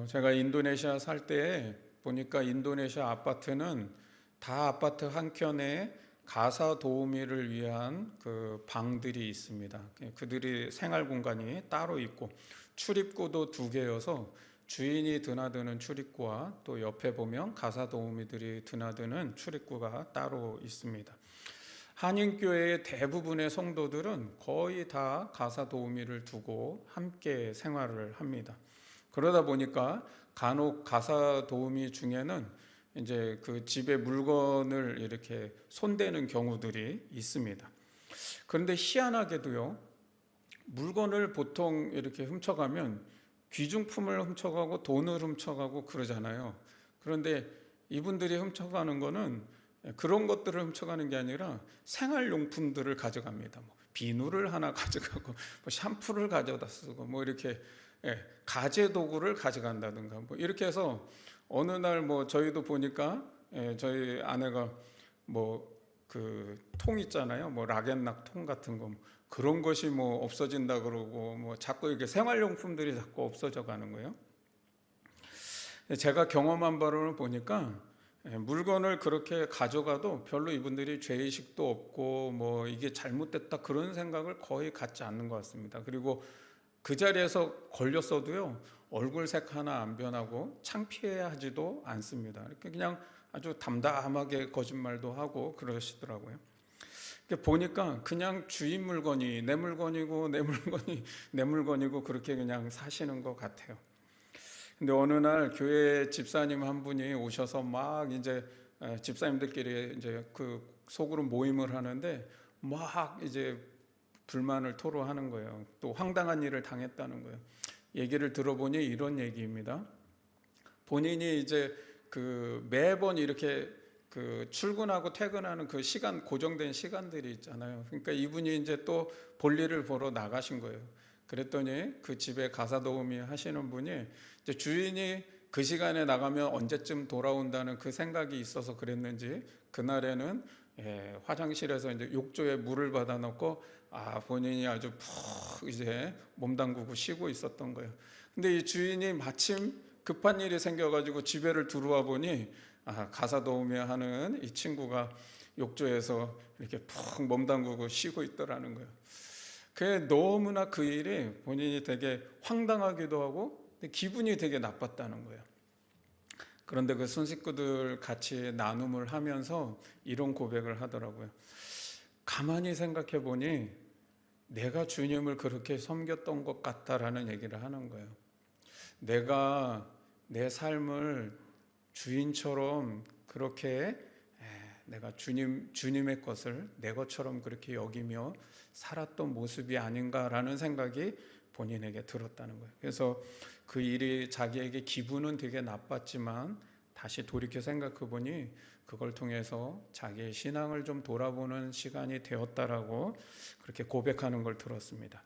제가 인도네시아 살 때 보니까 인도네시아 아파트는 다 아파트 한켠에 가사 도우미를 위한 그 방들이 있습니다. 그들이 생활 공간이 따로 있고 출입구도 두 개여서 주인이 드나드는 출입구와 또 옆에 보면 가사 도우미들이 드나드는 출입구가 따로 있습니다. 한인교회의 대부분의 성도들은 거의 다 가사 도우미를 두고 함께 생활을 합니다. 그러다 보니까 간혹 가사 도우미 중에는 이제 그 집에 물건을 이렇게 손대는 경우들이 있습니다. 그런데 희한하게도요, 물건을 보통 이렇게 훔쳐가면 귀중품을 훔쳐가고 돈을 훔쳐가고 그러잖아요. 그런데 이분들이 훔쳐가는 거는 그런 것들을 훔쳐가는 게 아니라 생활용품들을 가져갑니다. 뭐 비누를 하나 가져가고, 뭐 샴푸를 가져다 쓰고, 뭐 이렇게 가재 도구를 가져간다든가, 뭐 이렇게 해서 어느 날 뭐 저희도 보니까 저희 아내가 뭐 그 통 있잖아요. 뭐 락앤락 통 같은 거 그런 것이 뭐 없어진다 그러고 뭐 자꾸 이렇게 생활용품들이 자꾸 없어져 가는 거예요. 제가 경험한 바로는 보니까 물건을 그렇게 가져가도 별로 이분들이 죄의식도 없고 뭐 이게 잘못됐다 그런 생각을 거의 갖지 않는 것 같습니다. 그리고 그 자리에서 걸렸어도요, 얼굴색 하나 안 변하고 창피해하지도 않습니다. 이렇게 그냥 아주 담담하게 거짓말도 하고 그러시더라고요. 보니까 그냥 주인 물건이 내 물건이고 내 물건이 내 물건이고 그렇게 그냥 사시는 것 같아요. 근데 어느 날 교회 집사님 한 분이 오셔서 막 이제 집사님들끼리 이제 그 속으로 모임을 하는데 막 이제 불만을 토로하는 거예요. 또 황당한 일을 당했다는 거예요. 얘기를 들어보니 이런 얘기입니다. 본인이 이제 그 매번 이렇게 그 출근하고 퇴근하는 그 시간, 고정된 시간들이 있잖아요. 그러니까 이분이 이제 또 볼일을 보러 나가신 거예요. 그랬더니 그 집에 가사 도우미 하시는 분이 이제 주인이 그 시간에 나가면 언제쯤 돌아온다는 그 생각이 있어서 그랬는지 그날에는 화장실에서 이제 욕조에 물을 받아 놓고 본인이 아주 푹 이제 몸 담그고 쉬고 있었던 거예요. 근데 이 주인이 마침 급한 일이 생겨가지고 집에를 들어와 보니 가사 도우미 하는 이 친구가 욕조에서 이렇게 푹 몸 담그고 쉬고 있더라는 거예요. 그게 너무나 그 일이 본인이 되게 황당하기도 하고 기분이 되게 나빴다는 거예요. 그런데 그 손식구들 같이 나눔을 하면서 이런 고백을 하더라고요. 가만히 생각해 보니 내가 주님을 그렇게 섬겼던 것 같다라는 얘기를 하는 거예요. 내가 내 삶을 주인처럼 그렇게 내가 주님의 것을 내 것처럼 그렇게 여기며 살았던 모습이 아닌가라는 생각이 본인에게 들었다는 거예요. 그래서 그 일이 자기에게 기분은 되게 나빴지만 다시 돌이켜 생각해 보니 그걸 통해서 자기의 신앙을 좀 돌아보는 시간이 되었다라고 그렇게 고백하는 걸 들었습니다.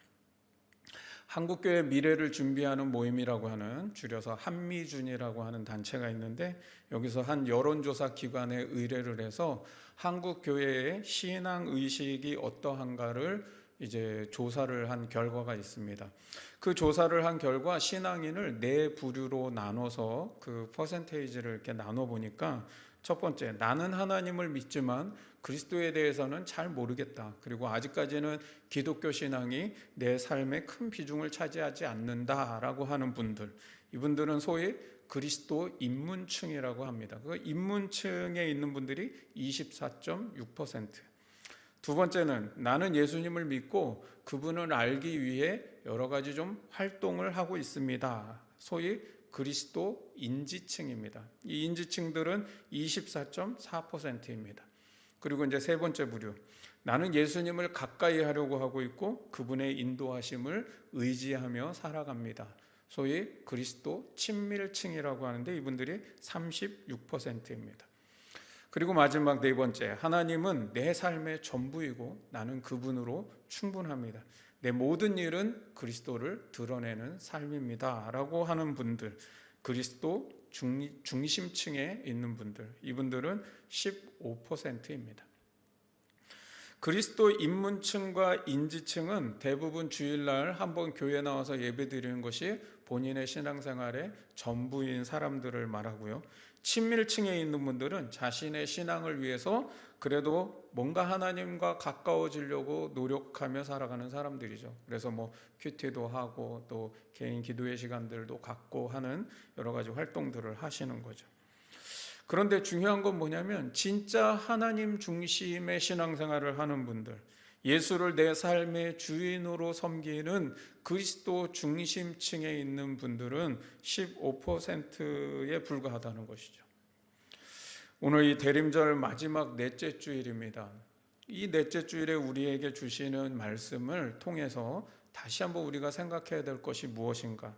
한국교회 미래를 준비하는 모임이라고 하는, 줄여서 한미준이라고 하는 단체가 있는데, 여기서 한 여론조사 기관에 의뢰를 해서 한국교회의 신앙의식이 어떠한가를 이제 조사를 한 결과가 있습니다. 그 조사를 한 결과 신앙인을 네 부류로 나눠서 그 퍼센테이지를 이렇게 나눠 보니까, 첫 번째, 나는 하나님을 믿지만 그리스도에 대해서는 잘 모르겠다. 그리고 아직까지는 기독교 신앙이 내 삶에 큰 비중을 차지하지 않는다라고 하는 분들. 이분들은 소위 그리스도 입문층이라고 합니다. 그 입문층에 있는 분들이 24.6%. 두 번째는 나는 예수님을 믿고 그분을 알기 위해 여러 가지 좀 활동을 하고 있습니다. 소위 그리스도 인지층입니다. 이 인지층들은 24.4%입니다. 그리고 이제 세 번째 부류, 나는 예수님을 가까이 하려고 하고 있고 그분의 인도하심을 의지하며 살아갑니다. 소위 그리스도 친밀층이라고 하는데 이분들이 36%입니다. 그리고 마지막 네 번째, 하나님은 내 삶의 전부이고 나는 그분으로 충분합니다. 내 모든 일은 그리스도를 드러내는 삶입니다 라고 하는 분들, 그리스도 중심층에 있는 분들, 이분들은 15%입니다. 그리스도 입문층과 인지층은 대부분 주일날 한번 교회 나와서 예배 드리는 것이 본인의 신앙생활의 전부인 사람들을 말하고요. 친밀층에 있는 분들은 자신의 신앙을 위해서 그래도 뭔가 하나님과 가까워지려고 노력하며 살아가는 사람들이죠. 그래서 뭐 큐티도 하고 또 개인 기도의 시간들도 갖고 하는 여러 가지 활동들을 하시는 거죠. 그런데 중요한 건 뭐냐면 진짜 하나님 중심의 신앙생활을 하는 분들, 예수를 내 삶의 주인으로 섬기는 그리스도 중심층에 있는 분들은 15%에 불과하다는 것이죠. 오늘 이 대림절 마지막 넷째 주일입니다. 이 넷째 주일에 우리에게 주시는 말씀을 통해서 다시 한번 우리가 생각해야 될 것이 무엇인가?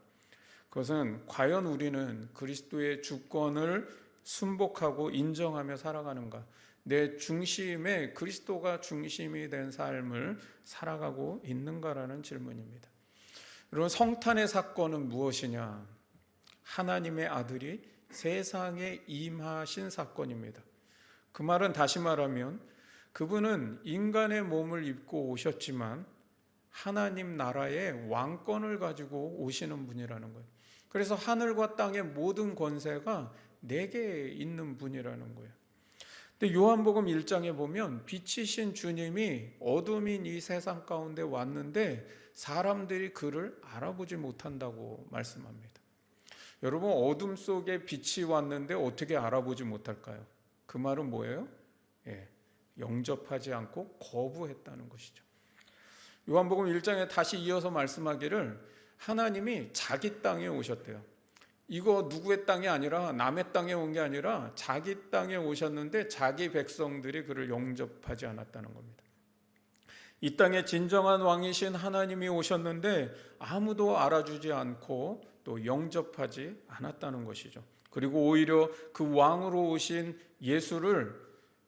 그것은 과연 우리는 그리스도의 주권을 순복하고 인정하며 살아가는가? 내 중심에 그리스도가 중심이 된 삶을 살아가고 있는가라는 질문입니다. 여러분, 성탄의 사건은 무엇이냐? 하나님의 아들이 세상에 임하신 사건입니다. 그 말은 다시 말하면 그분은 인간의 몸을 입고 오셨지만 하나님 나라의 왕권을 가지고 오시는 분이라는 거예요. 그래서 하늘과 땅의 모든 권세가 내게 있는 분이라는 거예요. 근데 요한복음 1장에 보면 빛이신 주님이 어둠인 이 세상 가운데 왔는데 사람들이 그를 알아보지 못한다고 말씀합니다. 여러분, 어둠 속에 빛이 왔는데 어떻게 알아보지 못할까요? 그 말은 뭐예요? 영접하지 않고 거부했다는 것이죠. 요한복음 1장에 다시 이어서 말씀하기를 하나님이 자기 땅에 오셨대요. 이거 누구의 땅이 아니라 남의 땅에 온 게 아니라 자기 땅에 오셨는데 자기 백성들이 그를 영접하지 않았다는 겁니다. 이 땅에 진정한 왕이신 하나님이 오셨는데 아무도 알아주지 않고 또 영접하지 않았다는 것이죠. 그리고 오히려 그 왕으로 오신 예수를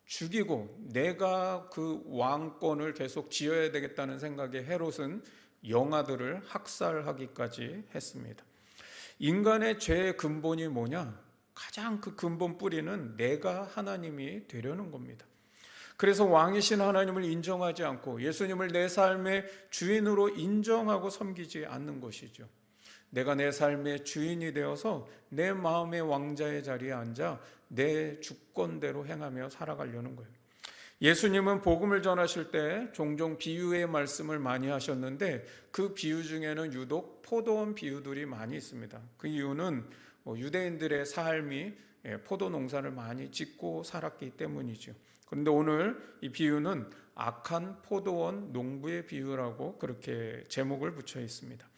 죽이고 내가 그 왕권을 계속 지어야 되겠다는 생각에 헤롯은 영아들을 학살하기까지 했습니다. 인간의 죄의 근본이 뭐냐? 가장 그 근본 뿌리는 내가 하나님이 되려는 겁니다. 그래서 왕이신 하나님을 인정하지 않고 예수님을 내 삶의 주인으로 인정하고 섬기지 않는 것이죠. 내가 내 삶의 주인이 되어서 내 마음의 왕자의 자리에 앉아 내 주권대로 행하며 살아가려는 거예요. 예수님은 복음을 전하실 때 종종 비유의 말씀을 많이 하셨는데 그 비유 중에는 유독 포도원 비유들이 많이 있습니다. 그 이유는 유대인들의 삶이 포도 농사를 많이 짓고 살았기 때문이죠. 그런데 오늘 이 비유는 악한 포도원 농부의 비유라고 그렇게 제목을 붙여 있습니다.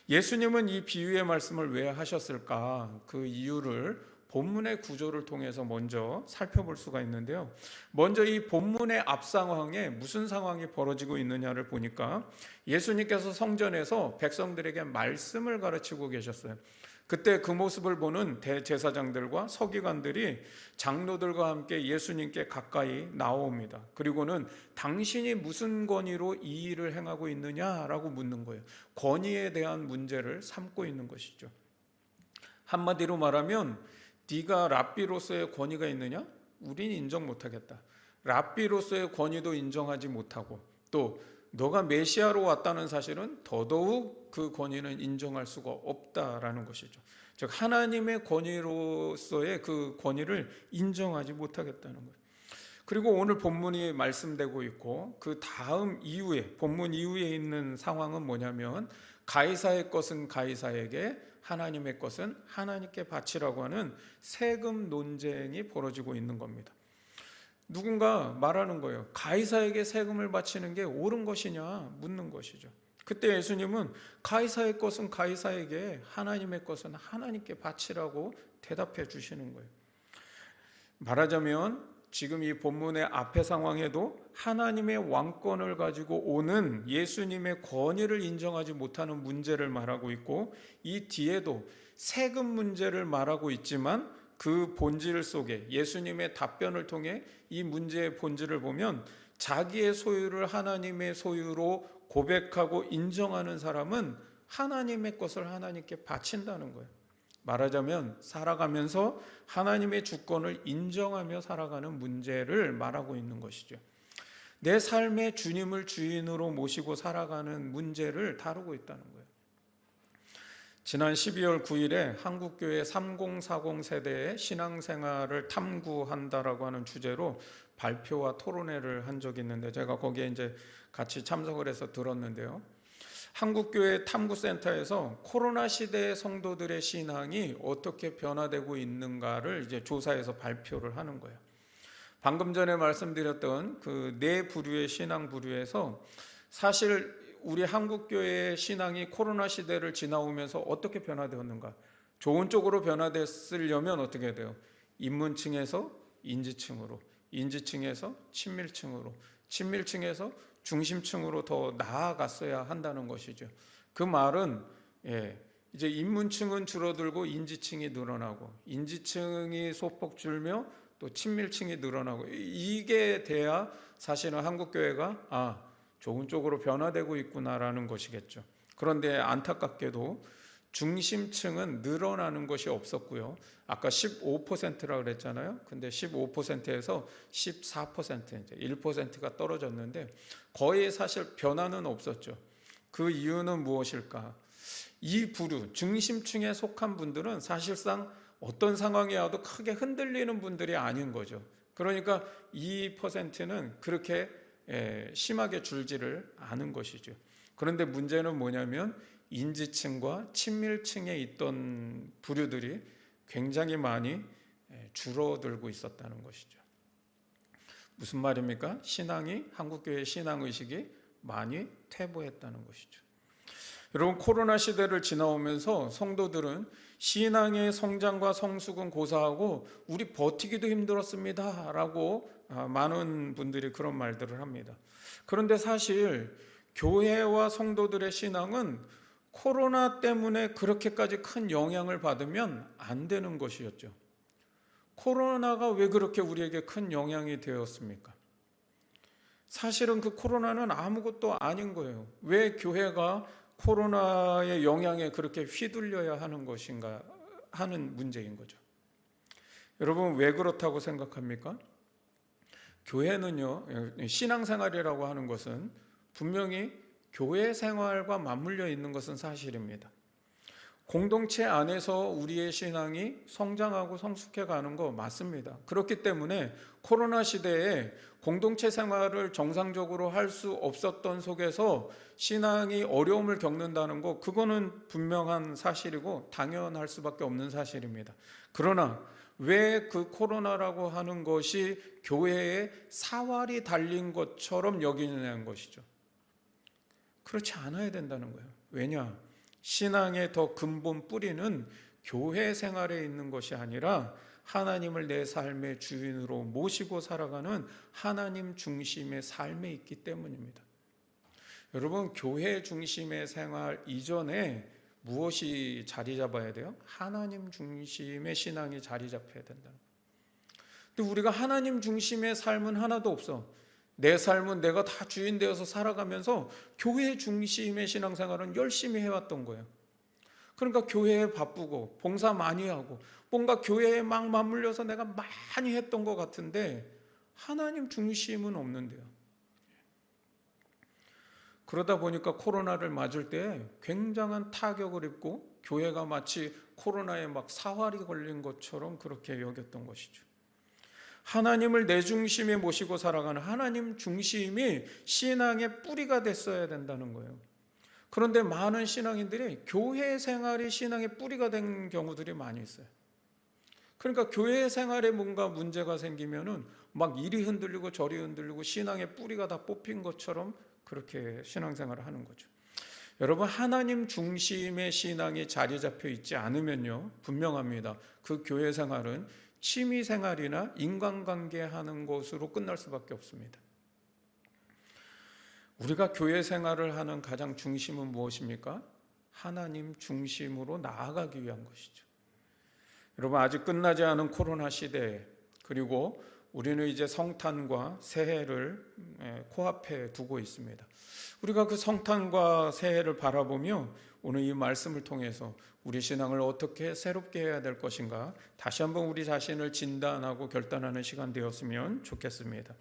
예수님은 이 비유의 말씀을 왜 하셨을까? 그 이유를 본문의 구조를 통해서 먼저 살펴볼 수가 있는데요. 먼저 이 본문의 앞 상황에 무슨 상황이 벌어지고 있느냐를 보니까 예수님께서 성전에서 백성들에게 말씀을 가르치고 계셨어요. 그때 그 모습을 보는 대제사장들과 서기관들이 장로들과 함께 예수님께 가까이 나옵니다. 그리고는 당신이 무슨 권위로 이 일을 행하고 있느냐라고 묻는 거예요. 권위에 대한 문제를 삼고 있는 것이죠. 한마디로 말하면 네가 랍비로서의 권위가 있느냐? 우린 인정 못하겠다. 랍비로서의 권위도 인정하지 못하고 또 너가 메시아로 왔다는 사실은 더더욱 그 권위는 인정할 수가 없다라는 것이죠. 즉 하나님의 권위로서의 그 권위를 인정하지 못하겠다는 거예요. 그리고 오늘 본문이 말씀되고 있고 그 다음 이후에 본문 이후에 있는 상황은 뭐냐면 가이사의 것은 가이사에게 하나님의 것은 하나님께 바치라고 하는 세금 논쟁이 벌어지고 있는 겁니다. 누군가 말하는 거예요. 가이사에게 세금을 바치는 게 옳은 것이냐 묻는 것이죠. 그때 예수님은 가이사의 것은 가이사에게 하나님의 것은 하나님께 바치라고 대답해 주시는 거예요. 말하자면 지금 이 본문의 앞의 상황에도 하나님의 왕권을 가지고 오는 예수님의 권위를 인정하지 못하는 문제를 말하고 있고 이 뒤에도 세금 문제를 말하고 있지만 그 본질 속에 예수님의 답변을 통해 이 문제의 본질을 보면 자기의 소유를 하나님의 소유로 고백하고 인정하는 사람은 하나님의 것을 하나님께 바친다는 거예요. 말하자면 살아가면서 하나님의 주권을 인정하며 살아가는 문제를 말하고 있는 것이죠. 내 삶의 주님을 주인으로 모시고 살아가는 문제를 다루고 있다는 거예요. 지난 12월 9일에 한국교회 3040 세대의 신앙생활을 탐구한다라고 하는 주제로 발표와 토론회를 한 적이 있는데 제가 거기에 이제 같이 참석을 해서 들었는데요. 한국교회 탐구센터에서 코로나 시대의 성도들의 신앙이 어떻게 변화되고 있는가를 이제 조사해서 발표를 하는 거예요. 방금 전에 말씀드렸던 그 네 부류의 신앙 부류에서 사실 우리 한국교회의 신앙이 코로나 시대를 지나오면서 어떻게 변화되었는가? 좋은 쪽으로 변화됐으려면 어떻게 돼요? 입문층에서 인지층으로, 인지층에서 친밀층으로, 친밀층에서 중심층으로 더 나아갔어야 한다는 것이죠. 그 말은 이제 입문층은 줄어들고 인지층이 늘어나고, 인지층이 소폭 줄며 또 친밀층이 늘어나고, 이게 돼야 사실은 한국교회가 좋은 쪽으로 변화되고 있구나라는 것이겠죠. 그런데 안타깝게도 중심층은 늘어나는 것이 없었고요. 아까 15%라고 그랬잖아요. 근데 15%에서 14%, 이제 1%가 떨어졌는데 거의 사실 변화는 없었죠. 그 이유는 무엇일까? 이 부류, 중심층에 속한 분들은 사실상 어떤 상황이 와도 크게 흔들리는 분들이 아닌 거죠. 그러니까 2%는 그렇게 심하게 줄지를 않은 것이죠. 그런데 문제는 뭐냐면 인지층과 친밀층에 있던 부류들이 굉장히 많이 줄어들고 있었다는 것이죠. 무슨 말입니까? 한국교회의 신앙의식이 많이 퇴보했다는 것이죠. 여러분, 코로나 시대를 지나오면서 성도들은 신앙의 성장과 성숙은 고사하고 우리 버티기도 힘들었습니다 라고 많은 분들이 그런 말들을 합니다. 그런데 사실 교회와 성도들의 신앙은 코로나 때문에 그렇게까지 큰 영향을 받으면 안 되는 것이었죠. 코로나가 왜 그렇게 우리에게 큰 영향이 되었습니까? 사실은 그 코로나는 아무것도 아닌 거예요. 왜 교회가 코로나의 영향에 그렇게 휘둘려야 하는 것인가 하는 문제인 거죠. 여러분, 왜 그렇다고 생각합니까? 교회는요, 신앙생활이라고 하는 것은 분명히 교회 생활과 맞물려 있는 것은 사실입니다. 공동체 안에서 우리의 신앙이 성장하고 성숙해 가는 거 맞습니다. 그렇기 때문에 코로나 시대에 공동체 생활을 정상적으로 할 수 없었던 속에서 신앙이 어려움을 겪는다는 거, 그거는 분명한 사실이고 당연할 수밖에 없는 사실입니다. 그러나 왜 그 코로나라고 하는 것이 교회에 사활이 달린 것처럼 여기느냐는 것이죠. 그렇지 않아야 된다는 거예요. 왜냐? 신앙의 더 근본 뿌리는 교회 생활에 있는 것이 아니라 하나님을 내 삶의 주인으로 모시고 살아가는 하나님 중심의 삶에 있기 때문입니다. 여러분, 교회 중심의 생활 이전에 무엇이 자리 잡아야 돼요? 하나님 중심의 신앙이 자리 잡혀야 된다는 거예요. 근데 우리가 하나님 중심의 삶은 하나도 없어. 내 삶은 내가 다 주인 되어서 살아가면서 교회 중심의 신앙생활은 열심히 해왔던 거예요. 그러니까 교회에 바쁘고 봉사 많이 하고 뭔가 교회에 막 맞물려서 내가 많이 했던 것 같은데 하나님 중심은 없는데요. 그러다 보니까 코로나를 맞을 때 굉장한 타격을 입고 교회가 마치 코로나에 막 사활이 걸린 것처럼 그렇게 여겼던 것이죠. 하나님을 내 중심에 모시고 살아가는 하나님 중심이 신앙의 뿌리가 됐어야 된다는 거예요. 그런데 많은 신앙인들이 교회 생활이 신앙의 뿌리가 된 경우들이 많이 있어요. 그러니까 교회 생활에 뭔가 문제가 생기면은 막 이리 흔들리고 저리 흔들리고 신앙의 뿌리가 다 뽑힌 것처럼 그렇게 신앙생활을 하는 거죠. 여러분, 하나님 중심의 신앙이 자리 잡혀 있지 않으면요, 분명합니다. 그 교회 생활은 취미 생활이나 인간관계 하는 것으로 끝날 수밖에 없습니다. 우리가 교회 생활을 하는 가장 중심은 무엇입니까? 하나님 중심으로 나아가기 위한 것이죠. 여러분, 아직 끝나지 않은 코로나 시대에, 그리고 우리는 이제 성탄과 새해를 코앞에 두고 있습니다. 우리가 그 성탄과 새해를 바라보며 오늘 이 말씀을 통해서 우리 신앙을 어떻게 새롭게 해야 될 것인가 다시 한번 우리 자신을 진단하고 결단하는 시간 되었으면 좋겠습니다.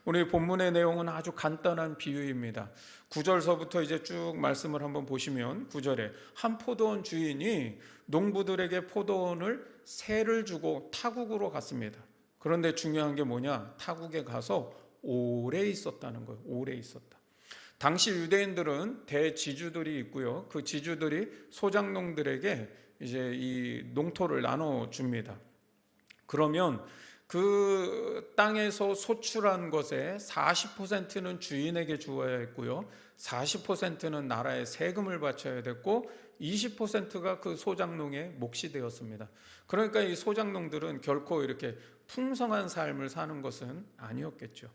오늘 본문의 내용은 아주 간단한 비유입니다. 9절서부터 이제 쭉 말씀을 한번 보시면 9절에 한 포도원 주인이 농부들에게 포도원을 새를 주고 타국으로 갔습니다. 그런데 중요한 게 뭐냐? 타국에 가서 오래 있었다는 거예요. 오래 있었다. 당시 유대인들은 대지주들이 있고요. 그 지주들이 소작농들에게 이제 이 농토를 나눠 줍니다. 그러면 그 땅에서 소출한 것의 40%는 주인에게 주어야 했고요. 40%는 나라에 세금을 바쳐야 됐고 20%가 그 소작농의 몫이 되었습니다. 그러니까 이 소작농들은 결코 이렇게 풍성한 삶을 사는 것은 아니었겠죠.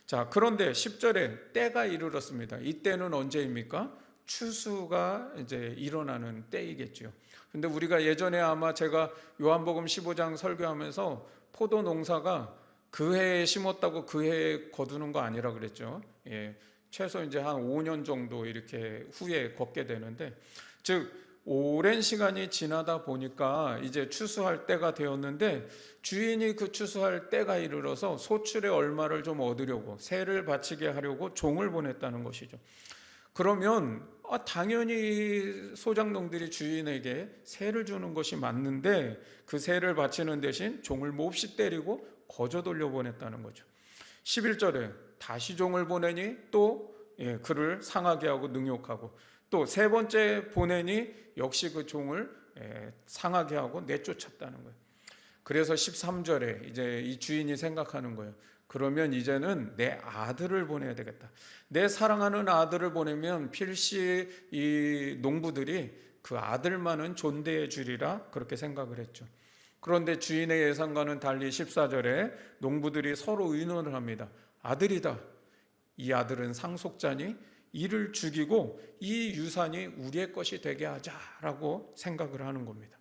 자, 그런데 10절에 때가 이르렀습니다. 이때는 언제입니까? 추수가 이제 일어나는 때이겠죠. 근데 우리가 예전에 아마 제가 요한복음 15장 설교하면서 포도 농사가 그 해에 심었다고 그 해에 거두는 거 아니라 그랬죠. 예, 최소 이제 한 5년 정도 이렇게 후에 걷게 되는데, 즉 오랜 시간이 지나다 보니까 이제 추수할 때가 되었는데 주인이 그 추수할 때가 이르러서 소출의 얼마를 좀 얻으려고 세를 바치게 하려고 종을 보냈다는 것이죠. 그러면 당연히 소작농들이 주인에게 세를 주는 것이 맞는데 그 세를 바치는 대신 종을 몹시 때리고 거저 돌려보냈다는 거죠. 11절에 다시 종을 보내니 또 그를 상하게 하고 능욕하고 또 세 번째 보내니 역시 그 종을 상하게 하고 내쫓았다는 거예요. 그래서 13절에 이제 이 주인이 생각하는 거예요. 그러면 이제는 내 아들을 보내야 되겠다. 내 사랑하는 아들을 보내면 필시 이 농부들이 그 아들만은 존대해 주리라 그렇게 생각을 했죠. 그런데 주인의 예상과는 달리 14절에 농부들이 서로 의논을 합니다. 아들이다. 이 아들은 상속자니 이를 죽이고 이 유산이 우리의 것이 되게 하자라고 생각을 하는 겁니다.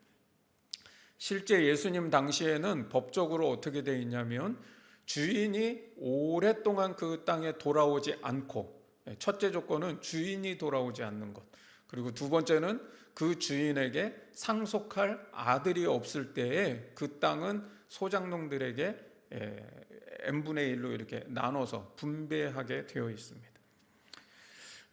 실제 예수님 당시에는 법적으로 어떻게 되어 있냐면 주인이 오랫동안 그 땅에 돌아오지 않고, 첫째 조건은 주인이 돌아오지 않는 것, 그리고 두 번째는 그 주인에게 상속할 아들이 없을 때에 그 땅은 소작농들에게 n분의 1로 이렇게 나눠서 분배하게 되어 있습니다.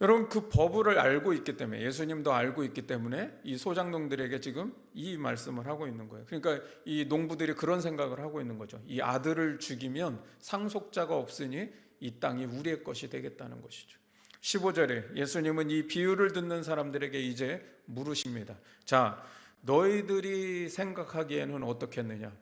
여러분, 그 법을 알고 있기 때문에, 예수님도 알고 있기 때문에 이 소작농들에게 지금 이 말씀을 하고 있는 거예요. 그러니까 이 농부들이 그런 생각을 하고 있는 거죠. 이 아들을 죽이면 상속자가 없으니 이 땅이 우리의 것이 되겠다는 것이죠. 15절에 예수님은 이 비유를 듣는 사람들에게 이제 물으십니다. 자, 너희들이 생각하기에는 어떻겠느냐?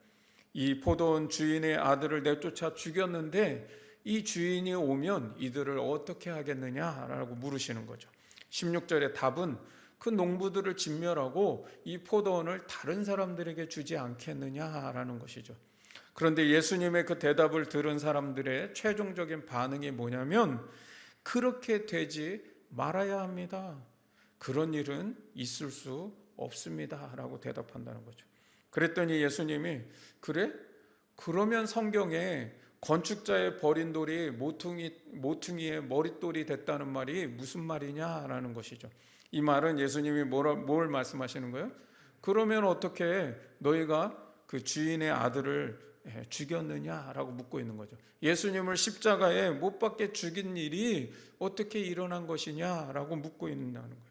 이 포도원 주인의 아들을 내쫓아 죽였는데 이 주인이 오면 이들을 어떻게 하겠느냐라고 물으시는 거죠. 16절의 답은 그 농부들을 진멸하고 이 포도원을 다른 사람들에게 주지 않겠느냐라는 것이죠. 그런데 예수님의 그 대답을 들은 사람들의 최종적인 반응이 뭐냐면 그렇게 되지 말아야 합니다. 그런 일은 있을 수 없습니다 라고 대답한다는 거죠. 그랬더니 예수님이 그래? 그러면 성경에 건축자의 버린 돌이 모퉁이의 머릿돌이 됐다는 말이 무슨 말이냐라는 것이죠. 이 말은 예수님이 뭘 말씀하시는 거예요? 그러면 어떻게 너희가 그 주인의 아들을 죽였느냐라고 묻고 있는 거죠. 예수님을 십자가에 못 박게 죽인 일이 어떻게 일어난 것이냐라고 묻고 있다는 거예요.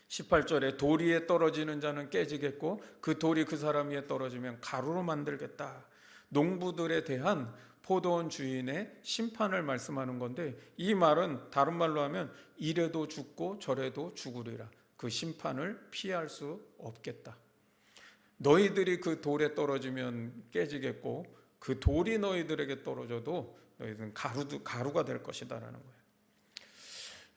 18절에 돌 위에 떨어지는 자는 깨지겠고 그 돌이 그 사람 위에 떨어지면 가루로 만들겠다. 농부들에 대한 포도원 주인의 심판을 말씀하는 건데 이 말은 다른 말로 하면 이래도 죽고 저래도 죽으리라. 그 심판을 피할 수 없겠다. 너희들이 그 돌에 떨어지면 깨지겠고 그 돌이 너희들에게 떨어져도 너희들은 가루가 될 것이다라는 거예요.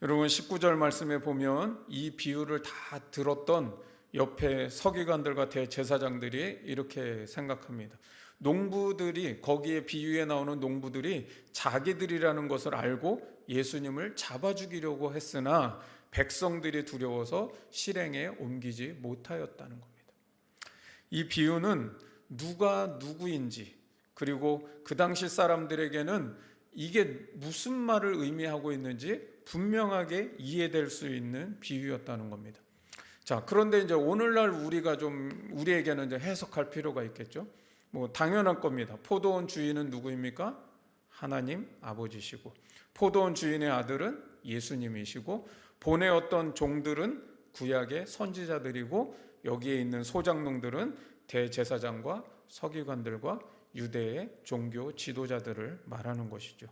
여러분 19절 말씀에 보면 이 비유를 다 들었던 옆에 서기관들과 대제사장들이 이렇게 생각합니다. 농부들이 거기에 비유에 나오는 농부들이 자기들이라는 것을 알고 예수님을 잡아 죽이려고 했으나 백성들이 두려워서 실행에 옮기지 못하였다는 겁니다. 이 비유는 누가 누구인지 그리고 그 당시 사람들에게는 이게 무슨 말을 의미하고 있는지 분명하게 이해될 수 있는 비유였다는 겁니다. 자, 그런데 이제 오늘날 우리에게는 이제 해석할 필요가 있겠죠. 뭐 당연한 겁니다. 포도원 주인은 누구입니까? 하나님 아버지시고, 포도원 주인의 아들은 예수님이시고, 보내었던 종들은 구약의 선지자들이고, 여기에 있는 소장농들은 대제사장과 서기관들과 유대의 종교 지도자들을 말하는 것이죠.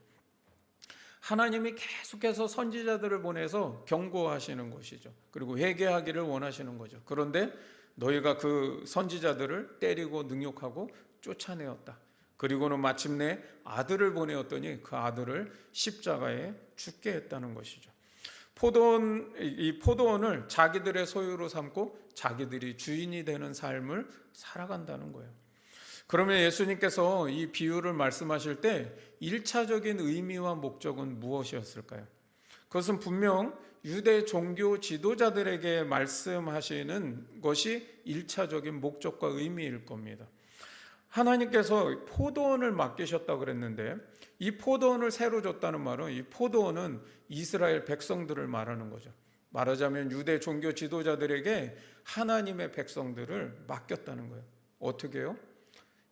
하나님이 계속해서 선지자들을 보내서 경고하시는 것이죠. 그리고 회개하기를 원하시는 거죠. 그런데 너희가 그 선지자들을 때리고 능욕하고 쫓아내었다. 그리고는 마침내 아들을 보내었더니 그 아들을 십자가에 죽게 했다는 것이죠. 이 포도원을 자기들의 소유로 삼고 자기들이 주인이 되는 삶을 살아간다는 거예요. 그러면 예수님께서 이 비유를 말씀하실 때 1차적인 의미와 목적은 무엇이었을까요? 그것은 분명 유대 종교 지도자들에게 말씀하시는 것이 1차적인 목적과 의미일 겁니다. 하나님께서 포도원을 맡기셨다고 그랬는데, 이 포도원을 새로 줬다는 말은, 이 포도원은 이스라엘 백성들을 말하는 거죠. 말하자면 유대 종교 지도자들에게 하나님의 백성들을 맡겼다는 거예요. 어떻게 해요?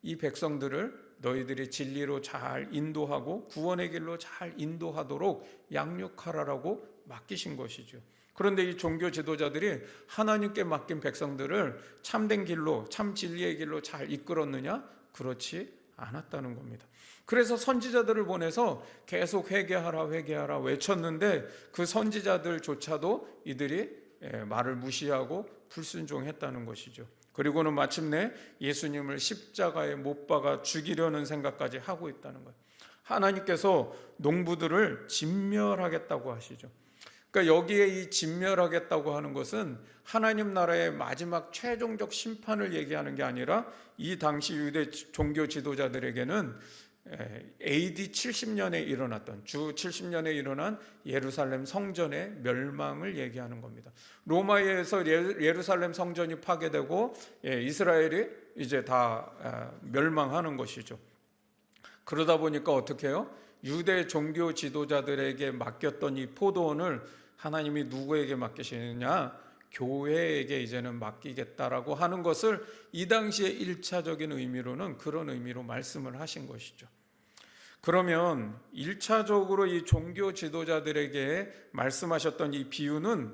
이 백성들을 너희들이 진리로 잘 인도하고 구원의 길로 잘 인도하도록 양육하라라고 맡기신 것이죠. 그런데 이 종교 지도자들이 하나님께 맡긴 백성들을 참된 길로, 참 진리의 길로 잘 이끌었느냐? 그렇지 않았다는 겁니다. 그래서 선지자들을 보내서 계속 회개하라 외쳤는데, 그 선지자들조차도 이들이 말을 무시하고 불순종했다는 것이죠. 그리고는 마침내 예수님을 십자가에 못 박아 죽이려는 생각까지 하고 있다는 거예요. 하나님께서 농부들을 진멸하겠다고 하시죠. 그러니까 여기에 이 진멸하겠다고 하는 것은 하나님 나라의 마지막 최종적 심판을 얘기하는 게 아니라, 이 당시 유대 종교 지도자들에게는 AD 70년에 일어났던, 주 70년에 일어난 예루살렘 성전의 멸망을 얘기하는 겁니다. 로마에서 예루살렘 성전이 파괴되고 이스라엘이 이제 다 멸망하는 것이죠. 그러다 보니까 어떻게 해요? 유대 종교 지도자들에게 맡겼던 이 포도원을 하나님이 누구에게 맡기시느냐? 교회에게 이제는 맡기겠다라고 하는 것을 이 당시의 1차적인 의미로는 그런 의미로 말씀을 하신 것이죠. 그러면 1차적으로 이 종교 지도자들에게 말씀하셨던 이 비유는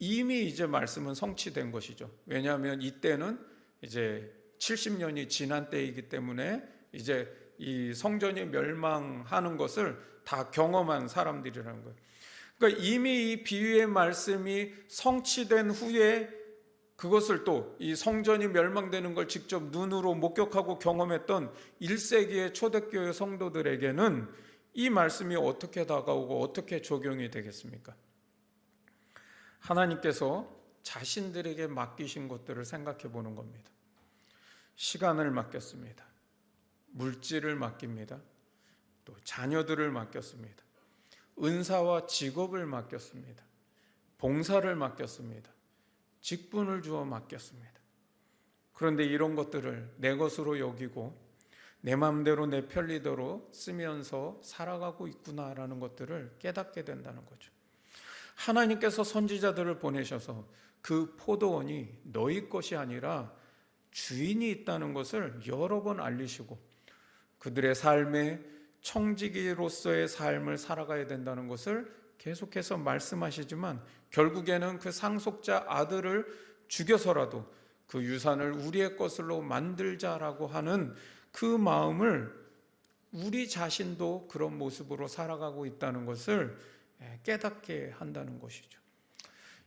이미 이제 말씀은 성취된 것이죠. 왜냐하면 이때는 이제 70년이 지난 때이기 때문에 이제 이 성전이 멸망하는 것을 다 경험한 사람들이라는 거예요. 그러니까 이미 이 비유의 말씀이 성취된 후에 그것을 또 이 성전이 멸망되는 걸 직접 눈으로 목격하고 경험했던 1세기의 초대교회 성도들에게는 이 말씀이 어떻게 다가오고 어떻게 적용이 되겠습니까? 하나님께서 자신들에게 맡기신 것들을 생각해 보는 겁니다. 시간을 맡겼습니다. 물질을 맡깁니다. 또 자녀들을 맡겼습니다. 은사와 직업을 맡겼습니다. 봉사를 맡겼습니다. 직분을 주어 맡겼습니다. 그런데 이런 것들을 내 것으로 여기고 내 마음대로 내 편리대로 쓰면서 살아가고 있구나라는 것들을 깨닫게 된다는 거죠. 하나님께서 선지자들을 보내셔서 그 포도원이 너희 것이 아니라 주인이 있다는 것을 여러 번 알리시고, 그들의 삶에 청지기로서의 삶을 살아가야 된다는 것을 계속해서 말씀하시지만, 결국에는 그 상속자 아들을 죽여서라도 그 유산을 우리의 것으로 만들자라고 하는 그 마음을 우리 자신도 그런 모습으로 살아가고 있다는 것을 깨닫게 한다는 것이죠.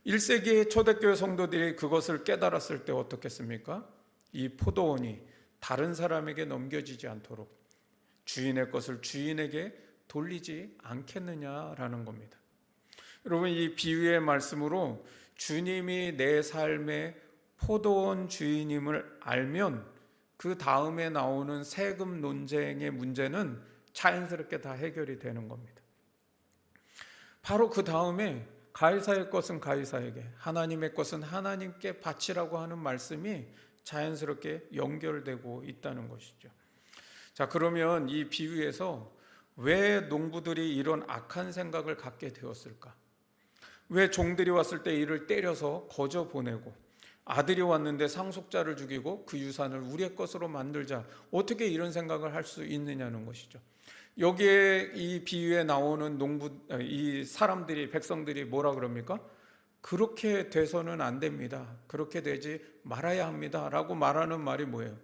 1세기의 초대교회 성도들이 그것을 깨달았을 때 어떻겠습니까? 이 포도원이 다른 사람에게 넘겨지지 않도록 주인의 것을 주인에게 돌리지 않겠느냐라는 겁니다. 여러분, 이 비유의 말씀으로 주님이 내 삶의 포도원 주인임을 알면 그 다음에 나오는 세금 논쟁의 문제는 자연스럽게 다 해결이 되는 겁니다. 바로 그 다음에 가이사의 것은 가이사에게, 하나님의 것은 하나님께 바치라고 하는 말씀이 자연스럽게 연결되고 있다는 것이죠. 자, 자, 그러면 이 비유에서 왜 농부들이 이런 악한 생각을 갖게 되었을까? 왜 종들이 왔을 때 이를 때려서 거저 보내고, 아들이 왔는데 상속자를 죽이고 그 유산을 우리의 것으로 만들자, 어떻게 이런 생각을 할 수 있느냐는 것이죠. 여기에 이 비유에 나오는 이 사람들이, 백성들이 뭐라 그럽니까? 그렇게 돼서는 안 됩니다. 그렇게 되지 말아야 합니다. 라고 말하는 말이 뭐예요?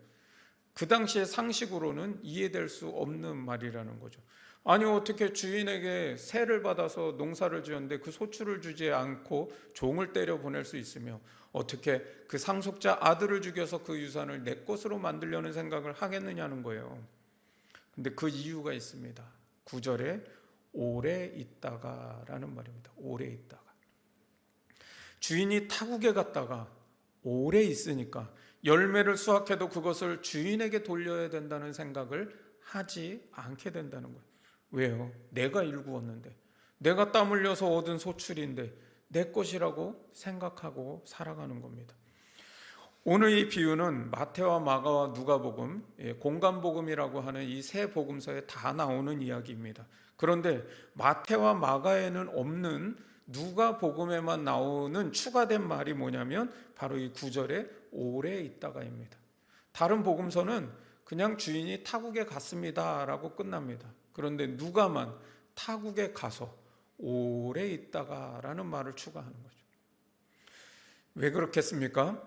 그 당시의 상식으로는 이해될 수 없는 말이라는 거죠. 아니, 어떻게 주인에게 세를 받아서 농사를 지었는데 그 소출을 주지 않고 종을 때려 보낼 수 있으며, 어떻게 그 상속자 아들을 죽여서 그 유산을 내 것으로 만들려는 생각을 하겠느냐는 거예요. 근데 그 이유가 있습니다. 9절에 오래 있다가 라는 말입니다. 오래 있다가. 주인이 타국에 갔다가 오래 있으니까 열매를 수확해도 그것을 주인에게 돌려야 된다는 생각을 하지 않게 된다는 거예요. 왜요? 내가 일구었는데, 내가 땀 흘려서 얻은 소출인데 내 것이라고 생각하고 살아가는 겁니다. 오늘 이 비유는 마태와 마가와 누가복음, 공간복음이라고 하는 이 세 복음서에 다 나오는 이야기입니다. 그런데 마태와 마가에는 없는 누가복음에만 나오는 추가된 말이 뭐냐면 바로 이 9절에 오래 있다가입니다. 다른 복음서는 그냥 주인이 타국에 갔습니다 라고 끝납니다. 그런데 누가만 타국에 가서 오래 있다가 라는 말을 추가하는 거죠. 왜 그렇겠습니까?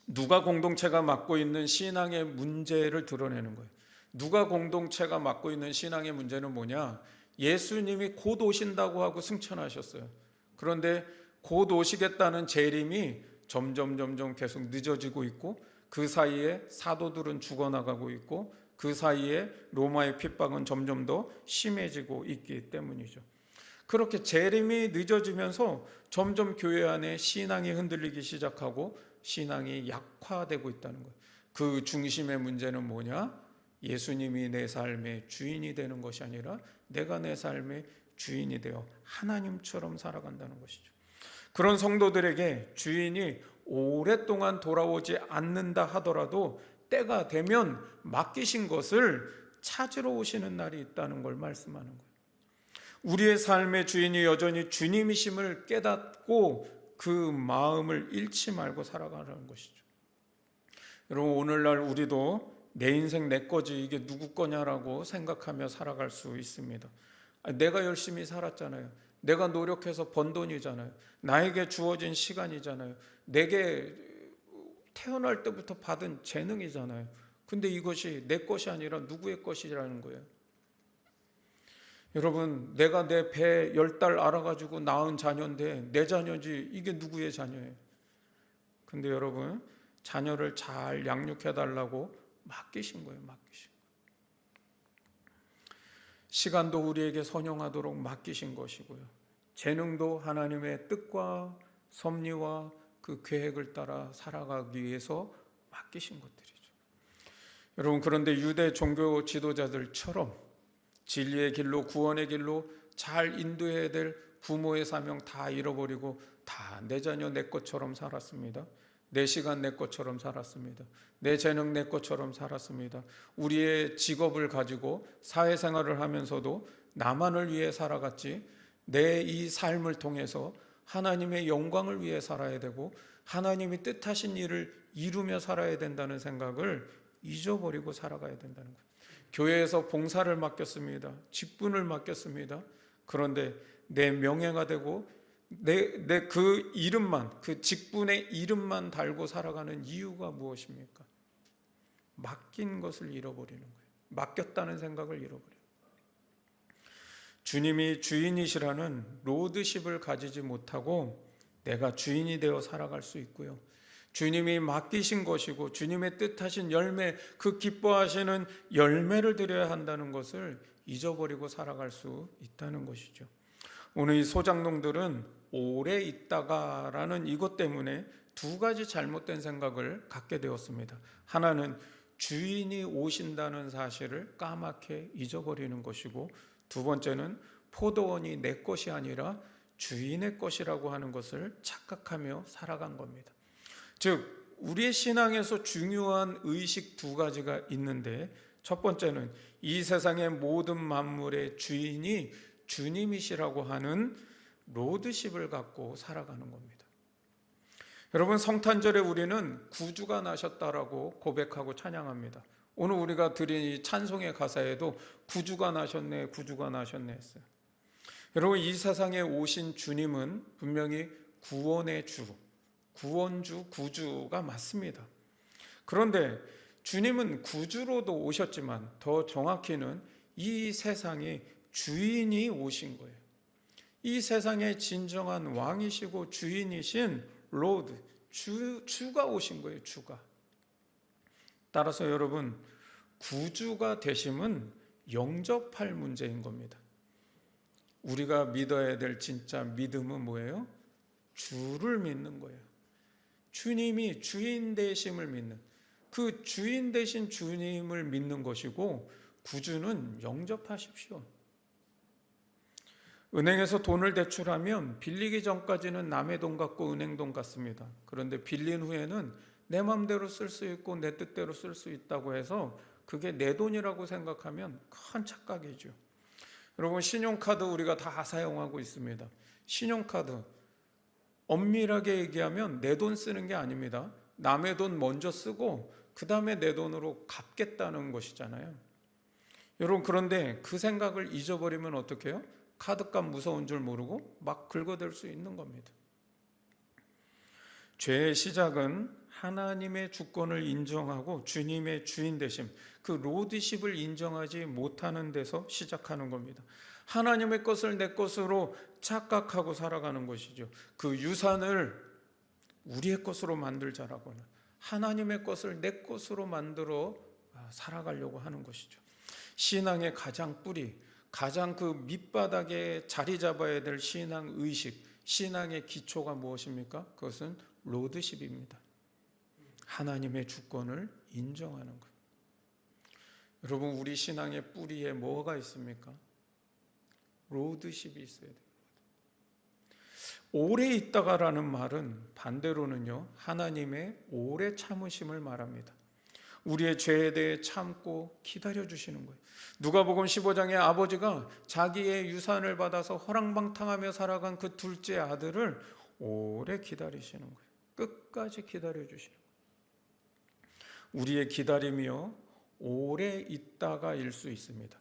누가 공동체가 맡고 있는 신앙의 문제를 드러내는 거예요. 누가 공동체가 맡고 있는 신앙의 문제는 뭐냐? 예수님이 곧 오신다고 하고 승천하셨어요. 그런데 곧 오시겠다는 재림이 점점 계속 늦어지고 있고, 그 사이에 사도들은 죽어나가고 있고, 그 사이에 로마의 핍박은 점점 더 심해지고 있기 때문이죠. 그렇게 재림이 늦어지면서 점점 교회 안에 신앙이 흔들리기 시작하고 신앙이 약화되고 있다는 거예요. 그 중심의 문제는 뭐냐? 예수님이 내 삶의 주인이 되는 것이 아니라 내가 내 삶의 주인이 되어 하나님처럼 살아간다는 것이죠. 그런 성도들에게 주인이 오랫동안 돌아오지 않는다 하더라도 때가 되면 맡기신 것을 찾으러 오시는 날이 있다는 걸 말씀하는 거예요. 우리의 삶의 주인이 여전히 주님이심을 깨닫고 그 마음을 잃지 말고 살아가라는 것이죠. 여러분, 오늘날 우리도 내 인생 내 거지, 이게 누구 거냐라고 생각하며 살아갈 수 있습니다. 내가 열심히 살았잖아요. 내가 노력해서 번 돈이잖아요. 나에게 주어진 시간이잖아요. 내게 태어날 때부터 받은 재능이잖아요. 근데 이것이 내 것이 아니라 누구의 것이라는 거예요. 여러분, 내가 내 배 10달 알아가지고 낳은 자녀인데 내 자녀지 이게 누구의 자녀예요? 근데 여러분, 자녀를 잘 양육해달라고 맡기신 거예요. 맡기신 거예요. 시간도 우리에게 선용하도록 맡기신 것이고요. 재능도 하나님의 뜻과 섭리와 그 계획을 따라 살아가기 위해서 맡기신 것들이죠. 여러분, 그런데 유대 종교 지도자들처럼 진리의 길로, 구원의 길로 잘 인도해야 될 부모의 사명 다 잃어버리고 다 내 자녀 내 것처럼 살았습니다. 내 시간 내 것처럼 살았습니다. 내 재능 내 것처럼 살았습니다. 우리의 직업을 가지고 사회생활을 하면서도 나만을 위해 살아갔지, 내 이 삶을 통해서 하나님의 영광을 위해 살아야 되고 하나님이 뜻하신 일을 이루며 살아야 된다는 생각을 잊어버리고 살아가야 된다는 거예요. 교회에서 봉사를 맡겼습니다. 직분을 맡겼습니다. 그런데 내 명예가 되고 내 그 이름만, 그 직분의 이름만 달고 살아가는 이유가 무엇입니까? 맡긴 것을 잃어버리는 거예요. 맡겼다는 생각을 잃어버려요. 주님이 주인이시라는 로드십을 가지지 못하고 내가 주인이 되어 살아갈 수 있고요. 주님이 맡기신 것이고 주님의 뜻하신 열매, 그 기뻐하시는 열매를 드려야 한다는 것을 잊어버리고 살아갈 수 있다는 것이죠. 오늘 이 소작농들은 오래 있다가라는 이것 때문에 두 가지 잘못된 생각을 갖게 되었습니다. 하나는 주인이 오신다는 사실을 까맣게 잊어버리는 것이고, 두 번째는 포도원이 내 것이 아니라 주인의 것이라고 하는 것을 착각하며 살아간 겁니다. 즉, 우리의 신앙에서 중요한 의식 두 가지가 있는데, 첫 번째는 이 세상의 모든 만물의 주인이 주님이시라고 하는 로드십을 갖고 살아가는 겁니다. 여러분, 성탄절에 우리는 구주가 나셨다라고 고백하고 찬양합니다. 오늘 우리가 드린 이 찬송의 가사에도 구주가 나셨네, 구주가 나셨네 했어요. 여러분, 이 세상에 오신 주님은 분명히 구원의 주, 구원주, 구주가 맞습니다. 그런데 주님은 구주로도 오셨지만 더 정확히는 이 세상의 주인이 오신 거예요. 이 세상의 진정한 왕이시고 주인이신 로드, 주가 오신 거예요. 주가. 따라서 여러분, 구주가 되심은 영접할 문제인 겁니다. 우리가 믿어야 될 진짜 믿음은 뭐예요? 주를 믿는 거예요. 주님이 주인 되심을 믿는, 그 주인 되신 주님을 믿는 것이고, 구주는 영접하십시오. 은행에서 돈을 대출하면 빌리기 전까지는 남의 돈 같고 은행 돈 같습니다. 그런데 빌린 후에는 내 마음대로 쓸 수 있고 내 뜻대로 쓸 수 있다고 해서 그게 내 돈이라고 생각하면 큰 착각이죠. 여러분, 신용카드 우리가 다 사용하고 있습니다. 신용카드 엄밀하게 얘기하면 내 돈 쓰는 게 아닙니다. 남의 돈 먼저 쓰고 그 다음에 내 돈으로 갚겠다는 것이잖아요. 여러분, 그런데 그 생각을 잊어버리면 어떻게 해요? 카드값 무서운 줄 모르고 막 긁어댈 수 있는 겁니다. 죄의 시작은 하나님의 주권을 인정하고 주님의 주인 되심, 그 로드십을 인정하지 못하는 데서 시작하는 겁니다. 하나님의 것을 내 것으로 착각하고 살아가는 것이죠. 그 유산을 우리의 것으로 만들자라고는 하나님의 것을 내 것으로 만들어 살아가려고 하는 것이죠. 신앙의 가장 뿌리, 가장 그 밑바닥에 자리 잡아야 될 신앙 의식, 신앙의 기초가 무엇입니까? 그것은 로드십입니다. 하나님의 주권을 인정하는 것. 여러분, 우리 신앙의 뿌리에 뭐가 있습니까? 로드십이 있어야 돼요. 오래 있다가라는 말은 반대로는요, 하나님의 오래 참으심을 말합니다. 우리의 죄에 대해 참고 기다려주시는 거예요. 누가복음 15장에 아버지가 자기의 유산을 받아서 허랑방탕하며 살아간 그 둘째 아들을 오래 기다리시는 거예요. 끝까지 기다려주시는 거예요. 우리의 기다림이요, 오래 있다가일 수 있습니다.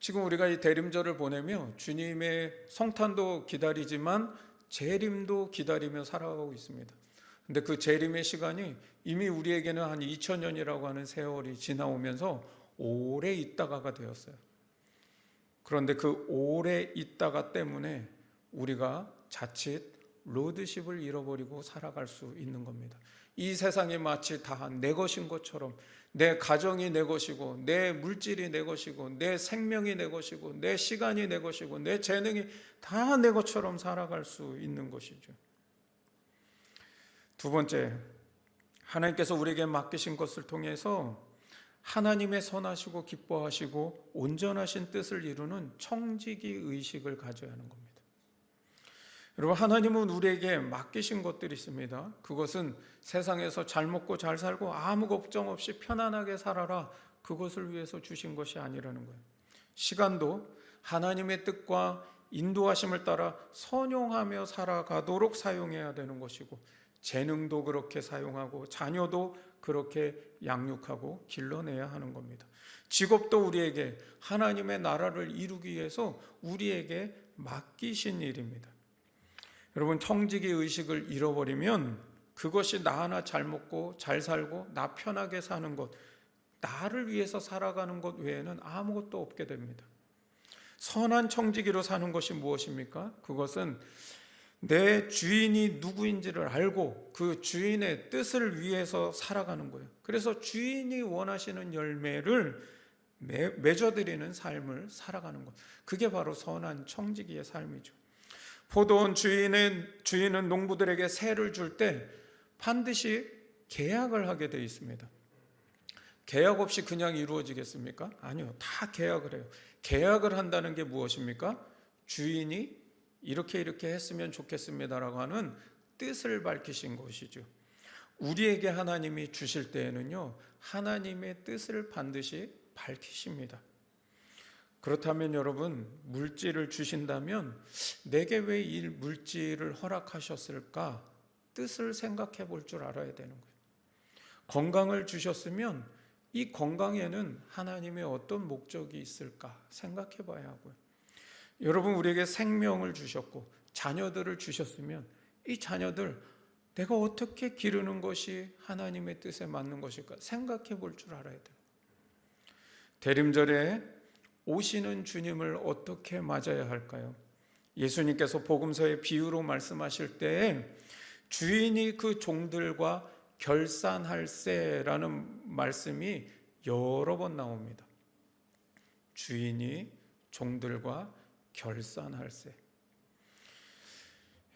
지금 우리가 이 대림절을 보내며 주님의 성탄도 기다리지만 재림도 기다리며 살아가고 있습니다. 근데 그 재림의 시간이 이미 우리에게는 한 2000년이라고 하는 세월이 지나오면서 오래 있다가가 되었어요. 그런데 그 오래 있다가 때문에 우리가 자칫 로드십을 잃어버리고 살아갈 수 있는 겁니다. 이 세상이 마치 다 내 것인 것처럼, 내 가정이 내 것이고 내 물질이 내 것이고 내 생명이 내 것이고 내 시간이 내 것이고 내 재능이 다 내 것처럼 살아갈 수 있는 것이죠. 두 번째, 하나님께서 우리에게 맡기신 것을 통해서 하나님의 선하시고 기뻐하시고 온전하신 뜻을 이루는 청지기 의식을 가져야 하는 겁니다. 여러분, 하나님은 우리에게 맡기신 것들이 있습니다. 그것은 세상에서 잘 먹고 잘 살고 아무 걱정 없이 편안하게 살아라, 그것을 위해서 주신 것이 아니라는 거예요. 시간도 하나님의 뜻과 인도하심을 따라 선용하며 살아가도록 사용해야 되는 것이고, 재능도 그렇게 사용하고 자녀도 그렇게 양육하고 길러내야 하는 겁니다. 직업도 우리에게 하나님의 나라를 이루기 위해서 우리에게 맡기신 일입니다. 여러분, 청지기 의식을 잃어버리면 그것이 나 하나 잘 먹고 잘 살고 나 편하게 사는 것, 나를 위해서 살아가는 것 외에는 아무것도 없게 됩니다. 선한 청지기로 사는 것이 무엇입니까? 그것은 내 주인이 누구인지를 알고 그 주인의 뜻을 위해서 살아가는 거예요. 그래서 주인이 원하시는 열매를 맺어드리는 삶을 살아가는 것, 그게 바로 선한 청지기의 삶이죠. 포도원 주인은 농부들에게 세를 줄 때 반드시 계약을 하게 되어 있습니다. 계약 없이 그냥 이루어지겠습니까? 아니요, 다 계약을 해요. 계약을 한다는 게 무엇입니까? 주인이 이렇게 했으면 좋겠습니다라고 하는 뜻을 밝히신 것이죠. 우리에게 하나님이 주실 때에는요, 하나님의 뜻을 반드시 밝히십니다. 그렇다면 여러분, 물질을 주신다면 내게 왜 이 물질을 허락하셨을까? 뜻을 생각해 볼 줄 알아야 되는 거예요. 건강을 주셨으면 이 건강에는 하나님의 어떤 목적이 있을까 생각해 봐야 하고요. 여러분, 우리에게 생명을 주셨고 자녀들을 주셨으면 이 자녀들 내가 어떻게 기르는 것이 하나님의 뜻에 맞는 것일까 생각해 볼 줄 알아야 돼요. 대림절에 오시는 주님을 어떻게 맞아야 할까요? 예수님께서 복음서의 비유로 말씀하실 때 주인이 그 종들과 결산할세라는 말씀이 여러 번 나옵니다. 주인이 종들과 결산할세.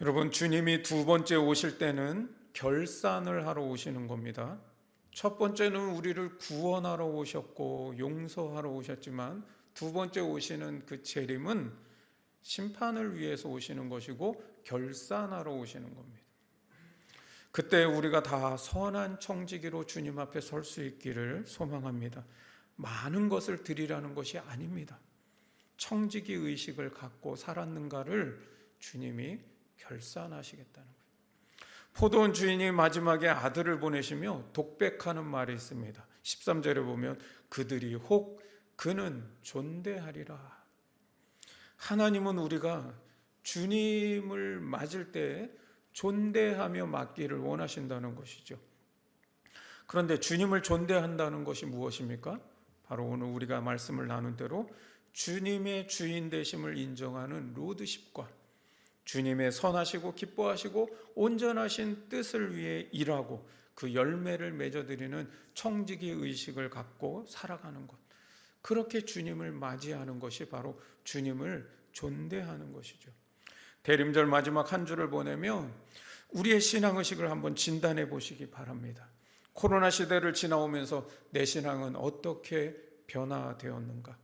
여러분, 주님이 두 번째 오실 때는 결산을 하러 오시는 겁니다. 첫 번째는 우리를 구원하러 오셨고 용서하러 오셨지만 두 번째 오시는 그 재림은 심판을 위해서 오시는 것이고 결산하러 오시는 겁니다. 그때 우리가 다 선한 청지기로 주님 앞에 설 수 있기를 소망합니다. 많은 것을 드리라는 것이 아닙니다. 청지기 의식을 갖고 살았는가를 주님이 결산하시겠다는 거예요. 포도원 주인이 마지막에 아들을 보내시며 독백하는 말이 있습니다. 13절에 보면 그들이 혹 그는 존대하리라. 하나님은 우리가 주님을 맞을 때 존대하며 맞기를 원하신다는 것이죠. 그런데 주님을 존대한다는 것이 무엇입니까? 바로 오늘 우리가 말씀을 나눈 대로 주님의 주인 되심을 인정하는 로드십과 주님의 선하시고 기뻐하시고 온전하신 뜻을 위해 일하고 그 열매를 맺어드리는 청지기 의식을 갖고 살아가는 것, 그렇게 주님을 맞이하는 것이 바로 주님을 존대하는 것이죠. 대림절 마지막 한 주를 보내며 우리의 신앙의식을 한번 진단해 보시기 바랍니다. 코로나 시대를 지나오면서 내 신앙은 어떻게 변화되었는가?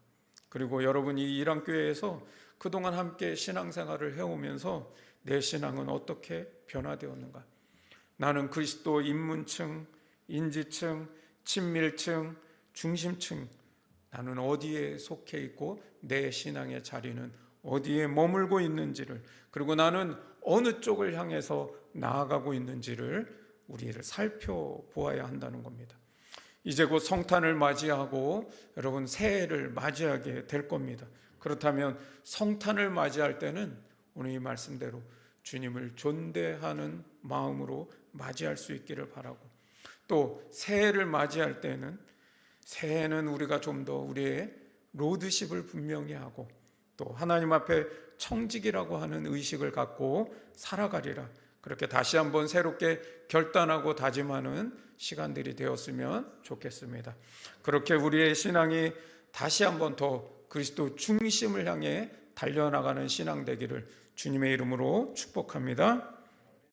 그리고 여러분이 이랑교회에서 그동안 함께 신앙생활을 해오면서 내 신앙은 어떻게 변화되었는가? 나는 그리스도 입문층, 인지층, 친밀층, 중심층, 나는 어디에 속해 있고 내 신앙의 자리는 어디에 머물고 있는지를, 그리고 나는 어느 쪽을 향해서 나아가고 있는지를 우리를 살펴보아야 한다는 겁니다. 이제 곧 성탄을 맞이하고 여러분 새해를 맞이하게 될 겁니다. 그렇다면 성탄을 맞이할 때는 오늘 이 말씀대로 주님을 존대하는 마음으로 맞이할 수 있기를 바라고, 또 새해를 맞이할 때는 새해는 우리가 좀 더 우리의 로드십을 분명히 하고 또 하나님 앞에 청지기라고 하는 의식을 갖고 살아가리라, 그렇게 다시 한번 새롭게 결단하고 다짐하는 시간들이 되었으면 좋겠습니다. 그렇게 우리의 신앙이 다시 한번 더 그리스도 중심을 향해 달려나가는 신앙 되기를 주님의 이름으로 축복합니다.